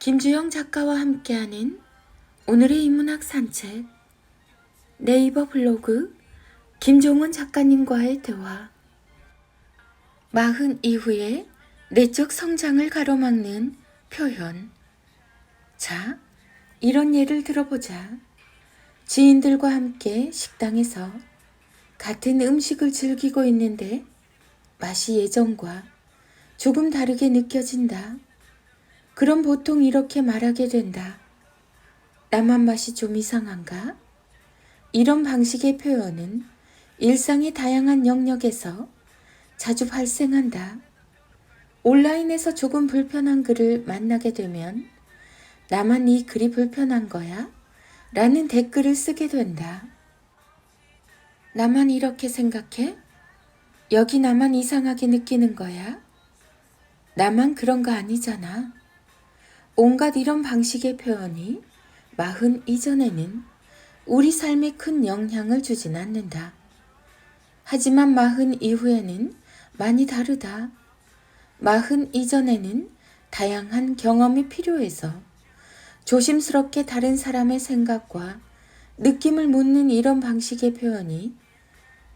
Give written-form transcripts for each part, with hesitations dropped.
김주영 작가와 함께하는 오늘의 인문학 산책, 네이버 블로그 김종원 작가님과의 대화. 마흔 이후에 내적 성장을 가로막는 표현. 자, 이런 예를 들어보자. 지인들과 함께 식당에서 같은 음식을 즐기고 있는데 맛이 예전과 조금 다르게 느껴진다. 그럼 보통 이렇게 말하게 된다. 나만 맛이 좀 이상한가? 이런 방식의 표현은 일상의 다양한 영역에서 자주 발생한다. 온라인에서 조금 불편한 글을 만나게 되면 나만 이 글이 불편한 거야? 라는 댓글을 쓰게 된다. 나만 이렇게 생각해? 여기 나만 이상하게 느끼는 거야? 나만 그런 거 아니잖아. 온갖 이런 방식의 표현이 마흔 이전에는 우리 삶에 큰 영향을 주진 않는다. 하지만 마흔 이후에는 많이 다르다. 마흔 이전에는 다양한 경험이 필요해서 조심스럽게 다른 사람의 생각과 느낌을 묻는 이런 방식의 표현이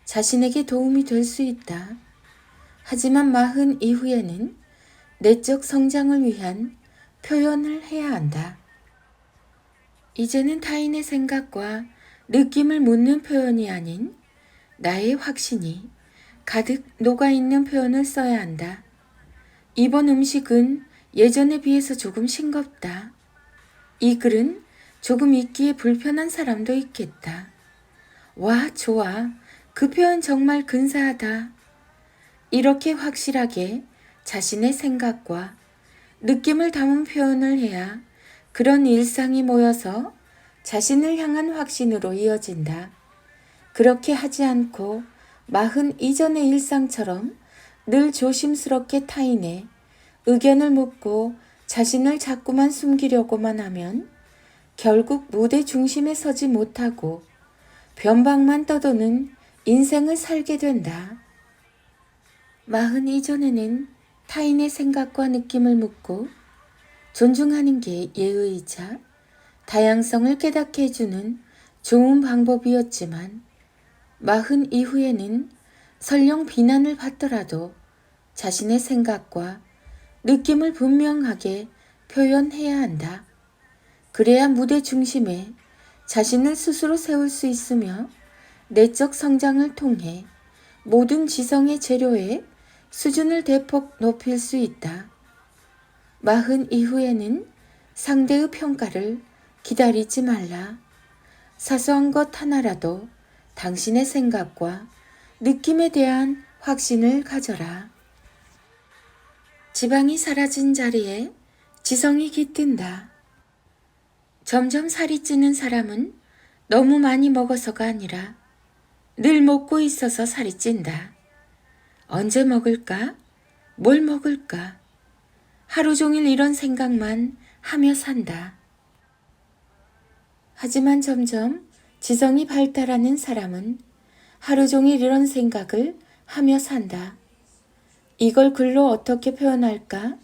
자신에게 도움이 될 수 있다. 하지만 마흔 이후에는 내적 성장을 위한 표현을 해야 한다. 이제는 타인의 생각과 느낌을 묻는 표현이 아닌 나의 확신이 가득 녹아있는 표현을 써야 한다. 이번 음식은 예전에 비해서 조금 싱겁다. 이 글은 조금 읽기에 불편한 사람도 있겠다. 와, 좋아. 그 표현 정말 근사하다. 이렇게 확실하게 자신의 생각과 느낌을 담은 표현을 해야 그런 일상이 모여서 자신을 향한 확신으로 이어진다. 그렇게 하지 않고 마흔 이전의 일상처럼 늘 조심스럽게 타인의 의견을 묻고 자신을 자꾸만 숨기려고만 하면 결국 무대 중심에 서지 못하고 변방만 떠도는 인생을 살게 된다. 마흔 이전에는 타인의 생각과 느낌을 묻고 존중하는 게 예의이자 다양성을 깨닫게 해주는 좋은 방법이었지만 마흔 이후에는 설령 비난을 받더라도 자신의 생각과 느낌을 분명하게 표현해야 한다. 그래야 무대 중심에 자신을 스스로 세울 수 있으며 내적 성장을 통해 모든 지성의 재료의 수준을 대폭 높일 수 있다. 마흔 이후에는 상대의 평가를 기다리지 말라. 사소한 것 하나라도 당신의 생각과 느낌에 대한 확신을 가져라. 지방이 사라진 자리에 지성이 깃든다. 점점 살이 찌는 사람은 너무 많이 먹어서가 아니라 늘 먹고 있어서 살이 찐다. 언제 먹을까? 뭘 먹을까? 하루 종일 이런 생각만 하며 산다. 하지만 점점 지성이 발달하는 사람은 하루 종일 이런 생각을 하며 산다. 이걸 글로 어떻게 표현할까?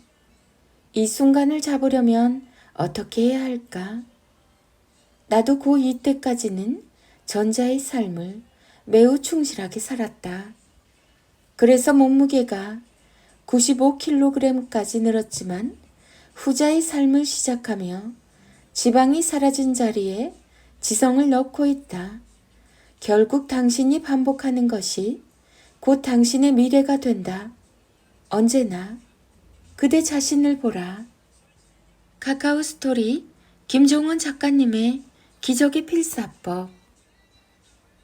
이 순간을 잡으려면 어떻게 해야 할까? 나도 고2 때까지는 전자의 삶을 매우 충실하게 살았다. 그래서 몸무게가 95kg까지 늘었지만 후자의 삶을 시작하며 지방이 사라진 자리에 지성을 넣고 있다. 결국 당신이 반복하는 것이 곧 당신의 미래가 된다. 언제나 그대 자신을 보라. 카카오 스토리 김종원 작가님의 기적의 필사법.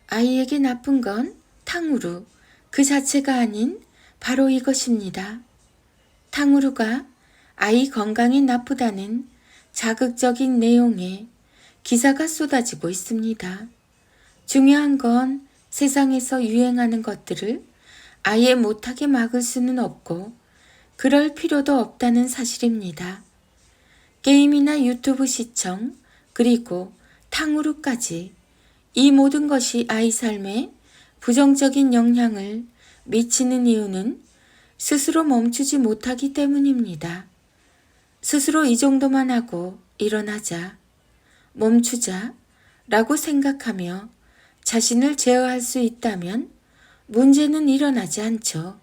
아이에게 나쁜 건 탕후루 그 자체가 아닌 바로 이것입니다. 탕후루가 아이 건강에 나쁘다는 자극적인 내용의 기사가 쏟아지고 있습니다. 중요한 건 세상에서 유행하는 것들을 아예 못하게 막을 수는 없고 그럴 필요도 없다는 사실입니다. 게임이나 유튜브 시청 그리고 탕후루까지 이 모든 것이 아이 삶에 부정적인 영향을 미치는 이유는 스스로 멈추지 못하기 때문입니다. 스스로 이 정도만 하고 일어나자, 멈추자 라고 생각하며 자신을 제어할 수 있다면 문제는 일어나지 않죠.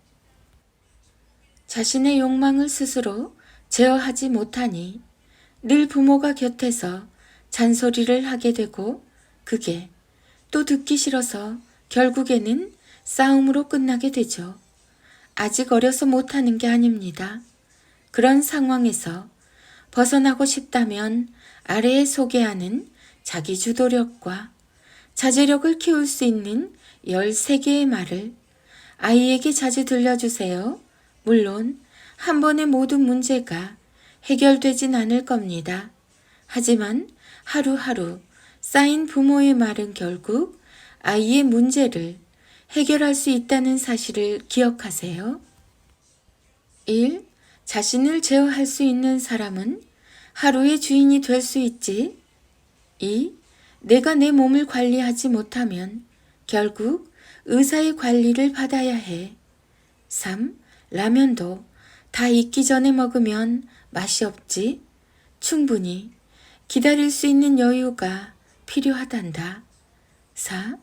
자신의 욕망을 스스로 제어하지 못하니 늘 부모가 곁에서 잔소리를 하게 되고 그게 또 듣기 싫어서 결국에는 싸움으로 끝나게 되죠. 아직 어려서 못하는 게 아닙니다. 그런 상황에서 벗어나고 싶다면 아래에 소개하는 자기주도력과 자제력을 키울 수 있는 13개의 말을 아이에게 자주 들려주세요. 물론 한 번에 모든 문제가 해결되진 않을 겁니다. 하지만 하루하루 쌓인 부모의 말은 결국 아이의 문제를 해결할 수 있다는 사실을 기억하세요. 1. 자신을 제어할 수 있는 사람은 하루의 주인이 될 수 있지. 2. 내가 내 몸을 관리하지 못하면 결국 의사의 관리를 받아야 해. 3. 라면도 다 익기 전에 먹으면 맛이 없지. 충분히 기다릴 수 있는 여유가 필요하단다. 4.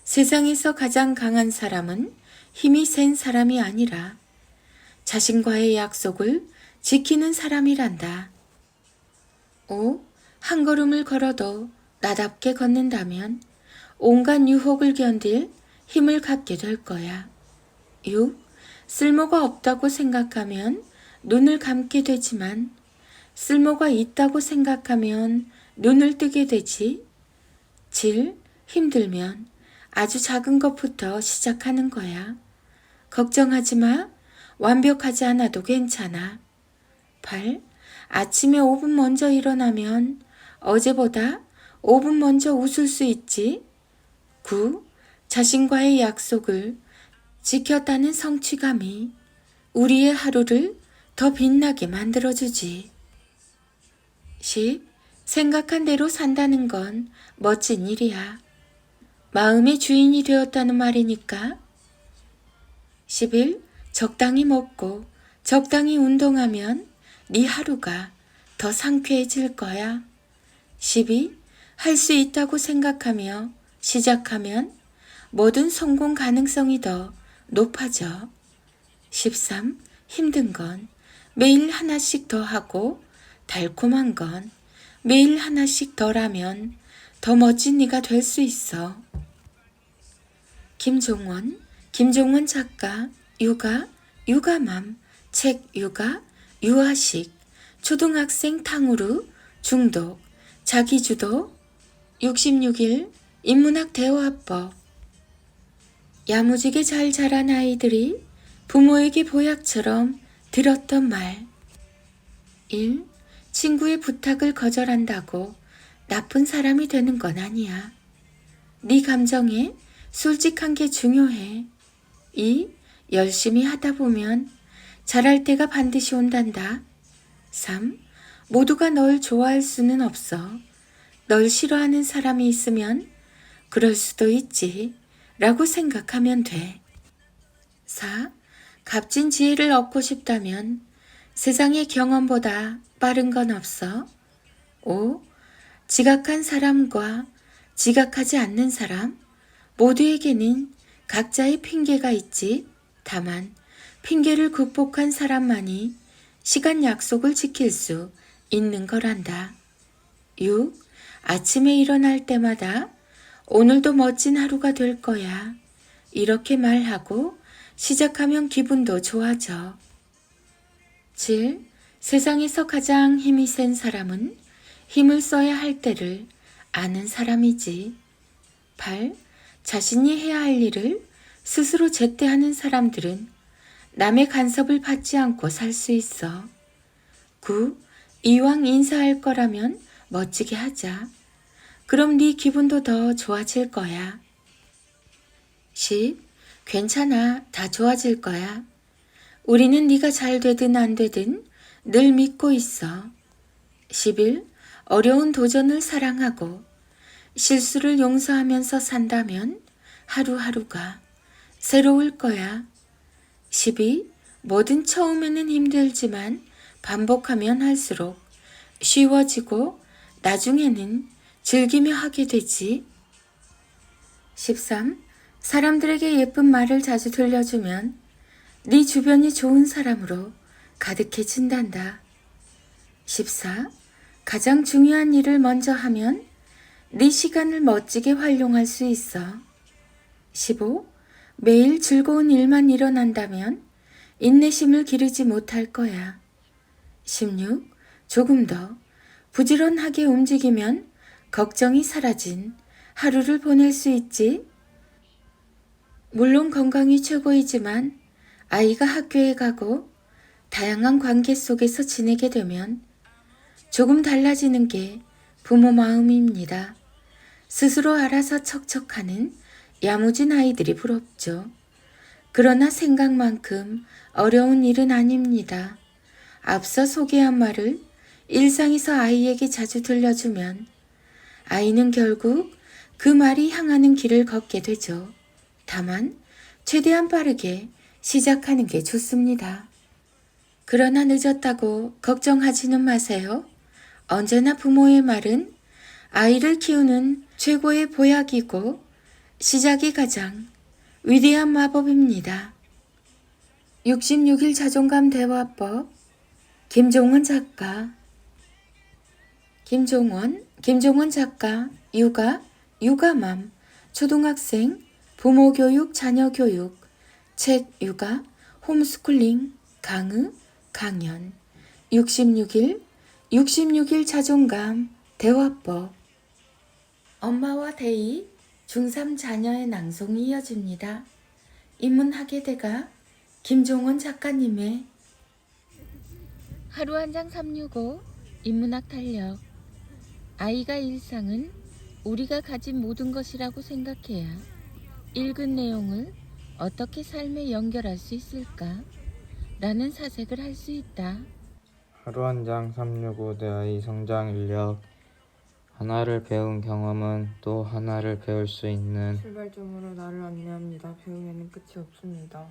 세상에서 가장 강한 사람은 힘이 센 사람이 아니라 자신과의 약속을 지키는 사람이란다. 5. 한 걸음을 걸어도 나답게 걷는다면 온갖 유혹을 견딜 힘을 갖게 될 거야. 6. 쓸모가 없다고 생각하면 눈을 감게 되지만 쓸모가 있다고 생각하면 눈을 뜨게 되지. 7. 힘들면 아주 작은 것부터 시작하는 거야. 걱정하지 마. 완벽하지 않아도 괜찮아. 8. 아침에 5분 먼저 일어나면 어제보다 5분 먼저 웃을 수 있지. 9. 자신과의 약속을 지켰다는 성취감이 우리의 하루를 더 빛나게 만들어주지. 10. 생각한 대로 산다는 건 멋진 일이야. 마음의 주인이 되었다는 말이니까. 11. 적당히 먹고 적당히 운동하면 네 하루가 더 상쾌해질 거야. 12. 할 수 있다고 생각하며 시작하면 모든 성공 가능성이 더 높아져. 13. 힘든 건 매일 하나씩 더 하고 달콤한 건 매일 하나씩 덜하면 더 멋진 네가 될 수 있어. 김종원 작가, 육아맘, 책 육아, 유아식, 초등학생 탕후루, 중독, 자기주도, 66일 인문학 대화법. 야무지게 잘 자란 아이들이 부모에게 보약처럼 들었던 말. 1. 친구의 부탁을 거절한다고 나쁜 사람이 되는 건 아니야. 네 감정에 솔직한 게 중요해. 2. 열심히 하다 보면 잘할 때가 반드시 온단다. 3. 모두가 널 좋아할 수는 없어. 널 싫어하는 사람이 있으면 그럴 수도 있지 라고 생각하면 돼. 4. 값진 지혜를 얻고 싶다면 세상의 경험보다 빠른 건 없어. 5. 지각한 사람과 지각하지 않는 사람 모두에게는 각자의 핑계가 있지. 다만 핑계를 극복한 사람만이 시간 약속을 지킬 수 있는 거란다. 6. 아침에 일어날 때마다 오늘도 멋진 하루가 될 거야. 이렇게 말하고 시작하면 기분도 좋아져. 7. 세상에서 가장 힘이 센 사람은 힘을 써야 할 때를 아는 사람이지. 8. 자신이 해야 할 일을 스스로 제때 하는 사람들은 남의 간섭을 받지 않고 살 수 있어. 9. 이왕 인사할 거라면 멋지게 하자. 그럼 네 기분도 더 좋아질 거야. 10. 괜찮아. 다 좋아질 거야. 우리는 네가 잘 되든 안 되든 늘 믿고 있어. 11. 어려운 도전을 사랑하고 실수를 용서하면서 산다면 하루하루가 새로울 거야. 12. 뭐든 처음에는 힘들지만 반복하면 할수록 쉬워지고 나중에는 즐기며 하게 되지. 13. 사람들에게 예쁜 말을 자주 들려주면 네 주변이 좋은 사람으로 가득해진단다. 14. 가장 중요한 일을 먼저 하면 네 시간을 멋지게 활용할 수 있어. 15. 매일 즐거운 일만 일어난다면 인내심을 기르지 못할 거야. 16. 조금 더 부지런하게 움직이면 걱정이 사라진 하루를 보낼 수 있지. 물론 건강이 최고이지만 아이가 학교에 가고 다양한 관계 속에서 지내게 되면 조금 달라지는 게 부모 마음입니다. 스스로 알아서 척척하는 야무진 아이들이 부럽죠. 그러나 생각만큼 어려운 일은 아닙니다. 앞서 소개한 말을 일상에서 아이에게 자주 들려주면 아이는 결국 그 말이 향하는 길을 걷게 되죠. 다만 최대한 빠르게 시작하는 게 좋습니다. 그러나 늦었다고 걱정하지는 마세요. 언제나 부모의 말은 아이를 키우는 최고의 보약이고 시작이 가장 위대한 마법입니다. 66일 자존감 대화법 김종원 작가. 김종원 작가, 육아맘, 초등학생, 부모교육, 자녀교육, 책 육아, 홈스쿨링, 강연, 66일 자존감, 대화법. 엄마와 데이, 중3 자녀의 낭송이 이어집니다. 인문학의 김종원 작가님의 하루 한 장 365 인문학 탄력. 아이가 일상은 우리가 가진 모든 것이라고 생각해야 읽은 내용을 어떻게 삶에 연결할 수 있을까? 라는 사색을 할 수 있다. 하루 한 장 365 내 아이 성장 인력. 하나를 배운 경험은 또 하나를 배울 수 있는 출발점으로 나를 안내합니다. 배움에는 끝이 없습니다.